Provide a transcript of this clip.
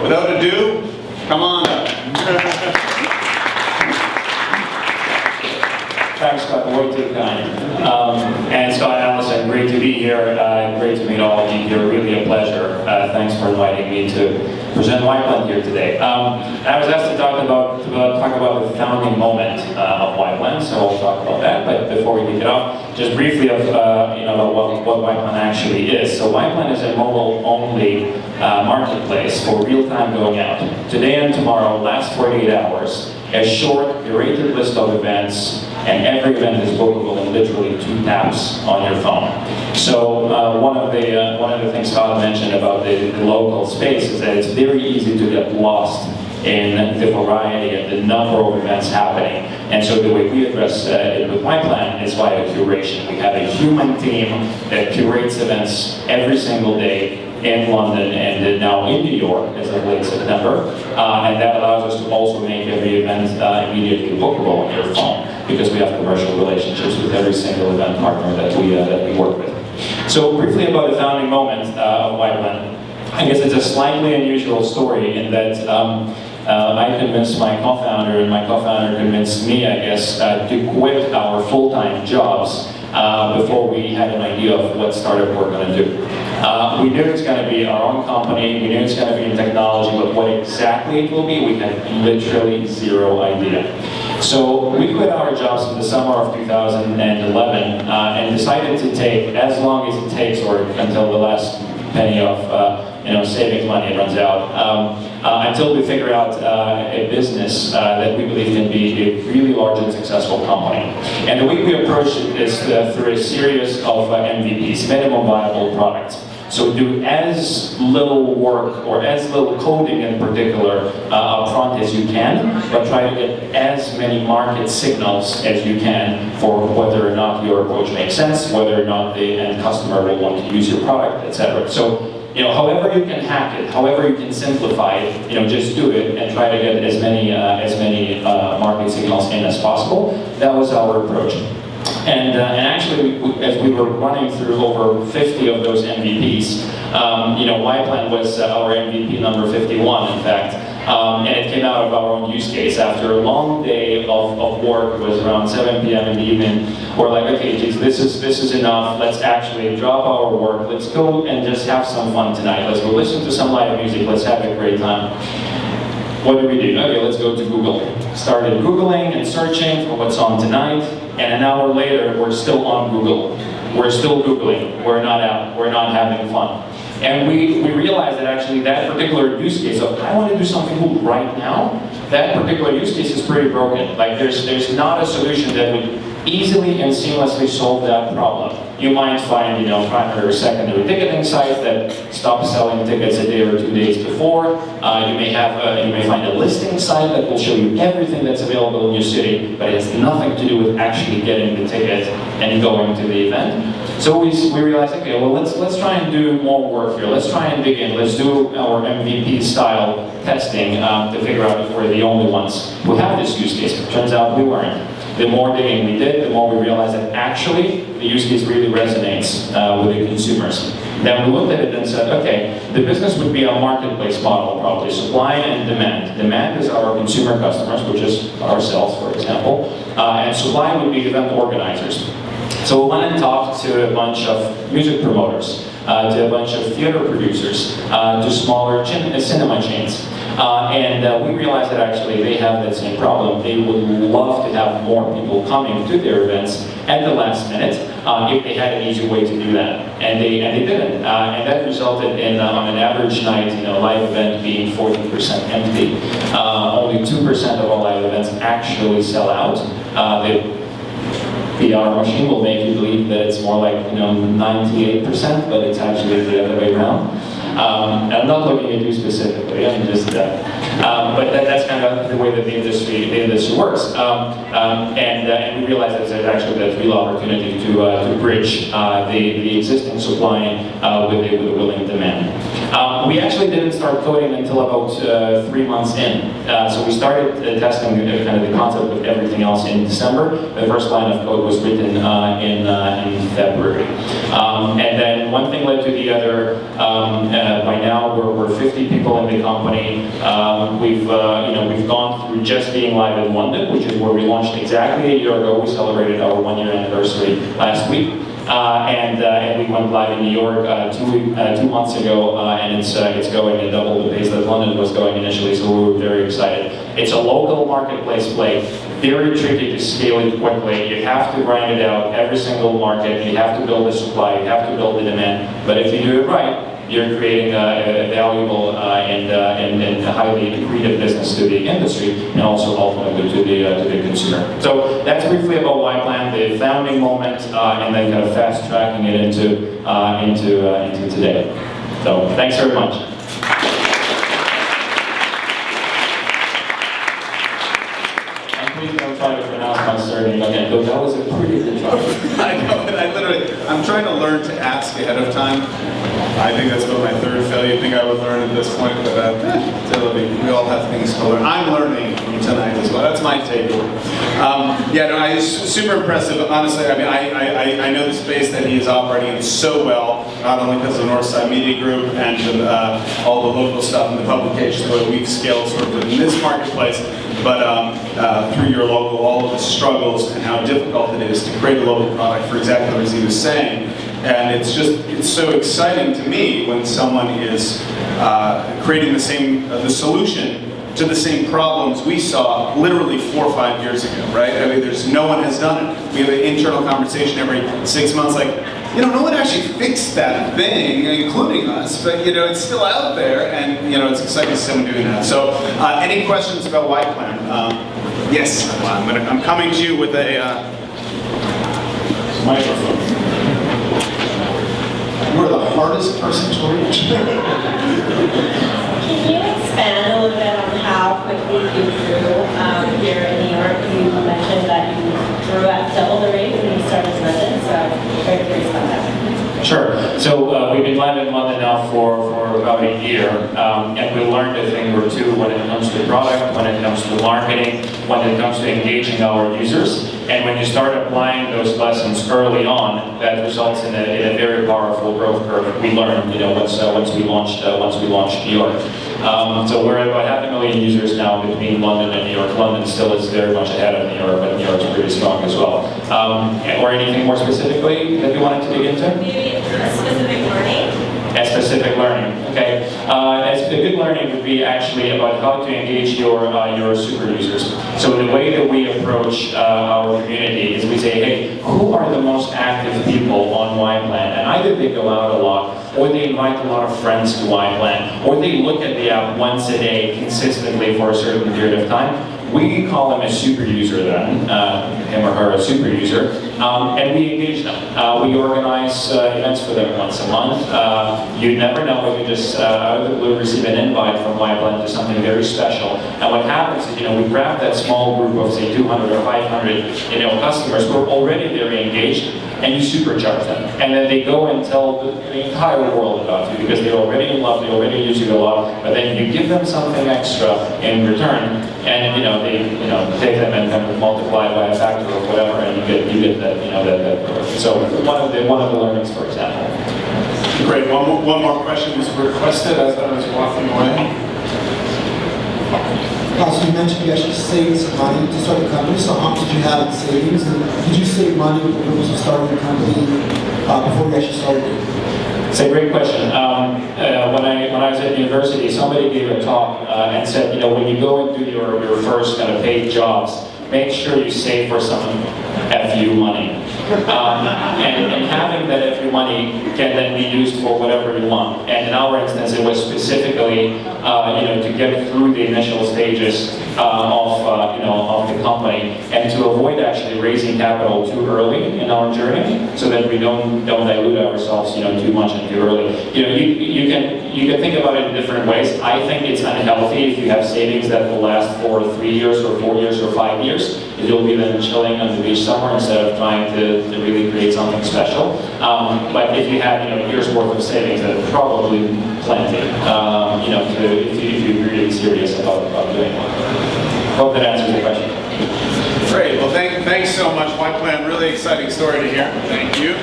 without ado, come on up. Thanks, Scott. Way too kind. And Scott, Allison, great to be here. Great to meet all of you here. Really a pleasure. Thanks for inviting me to present YPlan here today. I was asked to talk about the founding moment of YPlan, so I'll talk about that. But before we kick it off, just briefly of what YPlan actually is. So YPlan is a mobile-only marketplace for real-time going out. Today and tomorrow, last 48 hours. A short, curated list of events, and every event is bookable in literally 2 taps on your phone. So one of the things Scott mentioned about the local space is that it's very easy to get lost in the variety and the number of events happening. And so the way we address it with YPlan is via curation. We have a human team that curates events every single day in London and now in New York as of late September, and that allows us to also make every event immediately bookable on your phone because we have commercial relationships with every single event partner that we work with. So briefly about the founding moment of YPlan. I guess it's a slightly unusual story in that I convinced my co-founder and my co-founder convinced me, I guess, to quit our full-time jobs before we had an idea of what startup we're going to do. We knew it's going to be our own company, we knew it's going to be in technology, but what exactly it will be, we had literally zero idea. So we quit our jobs in the summer of 2011 and decided to take as long as it takes, or until the last penny of savings money runs out, until we figure out a business that we believe can be a really large and successful company. And the way we approach it is through a series of MVPs, minimum viable products. So do as little work or as little coding in particular up front as you can, but try to get as many market signals as you can for whether or not your approach makes sense, whether or not the end customer will want to use your product, etc. So however you can hack it, however you can simplify it, just do it and try to get as many market signals in as possible. That was our approach. And actually, as we were running through over 50 of those MVPs, YPlan was our MVP number 51, in fact. And it came out of our own use case. After a long day of work, it was around 7 p.m. in the evening, we're like, okay, geez, this is enough. Let's actually drop our work. Let's go and just have some fun tonight. Let's go listen to some live music. Let's have a great time. What do we do? Okay, let's go to Google. Started Googling and searching for what's on tonight, and an hour later, we're still on Google. We're still Googling. We're not out. We're not having fun. And we realized that actually that particular use case of, I want to do something cool right now, that particular use case is pretty broken. Like there's not a solution that would easily and seamlessly solve that problem. You might find, primary or secondary ticketing site that stops selling tickets a day or 2 days before. You may find a listing site that will show you everything that's available in your city, but it has nothing to do with actually getting the ticket and going to the event. So we realized, okay, well let's try and do more work here. Let's try and dig in. Let's do our MVP style testing to figure out if we're the only ones who have this use case. It turns out we weren't. The more digging we did, the more we realized that actually the use case really resonates with the consumers. Then we looked at it and said, okay, the business would be a marketplace model, probably supply and demand. Demand is our consumer customers, which is ourselves, for example, and supply would be event organizers. So we went and talked to a bunch of music promoters, to a bunch of theater producers, to smaller cinema chains. And we realized that actually they have that same problem. They would love to have more people coming to their events at the last minute if they had an easy way to do that. And they didn't. And that resulted in, on an average night, live event being 40% empty. Only 2% of all live events actually sell out. The PR machine will make you believe that it's more like 98%, but it's actually the other way around. I'm not looking at you specifically, I'm just But that's kind of the way that the industry works. And we realized that there's actually a real opportunity to bridge the existing supply with a willing demand. We actually didn't start coding until about 3 months in. So we started testing kind of the concept with everything else in December. The first line of code was written in February. And then one thing led to the other. By now we're 50 people in the company. We've gone through just being live in London, which is where we launched exactly a year ago. We celebrated our 1-year anniversary last week. And we went live in New York 2 months ago, and it's going at double the pace that London was going initially, so we were very excited. It's a local marketplace play, very tricky to scale it quickly. You have to grind it out every single market, you have to build the supply, you have to build the demand, but if you do it right, you're creating a valuable and highly accretive business to the industry, and also ultimately to the consumer. So that's briefly about YPlan, the founding moment, and then kind of fast tracking it into today. So thanks very much. Please don't try to pronounce my surname again, but that was a pretty good try. I know, I'm trying to learn to ask ahead of time. I think that's about my third failure. You think I would learn at this point, but we all have things to learn. I'm learning from tonight as well. That's my takeaway. Yeah, no, it's super impressive. Honestly, I mean, I know the space that he is operating in so well, not only because of the Northside Media Group and all the local stuff and the publications, the way we've scaled sort of in this marketplace, but through your local, all of the struggles and how difficult it is to create a local product for exactly what he was saying. And it's so exciting to me when someone is creating the solution to the same problems we saw literally 4 or 5 years ago, right? I mean, no one has done it. We have an internal conversation every 6 months, like, no one actually fixed that thing, including us, but it's still out there, and it's exciting to see someone doing that. So, any questions about YPlan? Yes, I'm coming to you with a microphone. We're the hardest person to reach. Can you expand a little bit on how quickly you grew here in New York? You mentioned that you grew at double the rate when you started in London, so I'm very curious about that. Sure. So we've been live in London now for about a year, and we learned a thing or two when it comes to product, when it comes to marketing, when it comes to engaging our users. And when you start applying those lessons early on, that results in a very powerful growth curve. We learned, once we launched New York. So we're at about 500,000 users now between London and New York. London still is very much ahead of New York, but New York's pretty strong as well. Or anything more specifically that you wanted to dig into? Maybe a specific learning? A specific learning, okay. A good learning would be actually about how to engage your super users. So the way that we approach our community is we say, hey, who are the most active people on YPlan? And either they go out a lot, or they invite a lot of friends to YPlan, or they look at the app once a day consistently for a certain period of time. We call them a super user then, him or her a super user, and we engage them. We organize events for them once a month. You never know if you just out of the blue receive an invite from YPlan to something very special. And what happens is, we grab that small group of say 200 or 500, customers who are already very engaged, and you supercharge them. And then they go and tell the entire world about you because they're already in love, they already use you a lot, but then you give them something extra in return, and they take them and kind of multiply by a factor or whatever, and you get that that growth. So one of the learnings, for example. Great. One more question was requested as I was walking away. So you mentioned you actually saved some money to start the company. So how much did you have in savings? And did you save money with the purpose of starting the company before you actually started it? It's a great question. When I was at university, somebody gave a talk and said, when you go and do your first kind of paid jobs, make sure you save for some FU money. And having that FU money can then be used for whatever you want. And in our instance, it was specifically, to get through the initial stages of the company, and to avoid actually raising capital too early in our journey, so that we don't dilute ourselves, too much and too early. you can think about it in different ways. I think it's unhealthy if you have savings that will last for 3 years or 4 years or 5 years. You'll be then chilling on the beach somewhere instead of trying to really create something special. But if you have a year's worth of savings, that's probably plenty. If you're really serious about doing it. Hope that answers the question. Great. Well, thanks so much, YPlan. Really exciting story to hear. Thank you.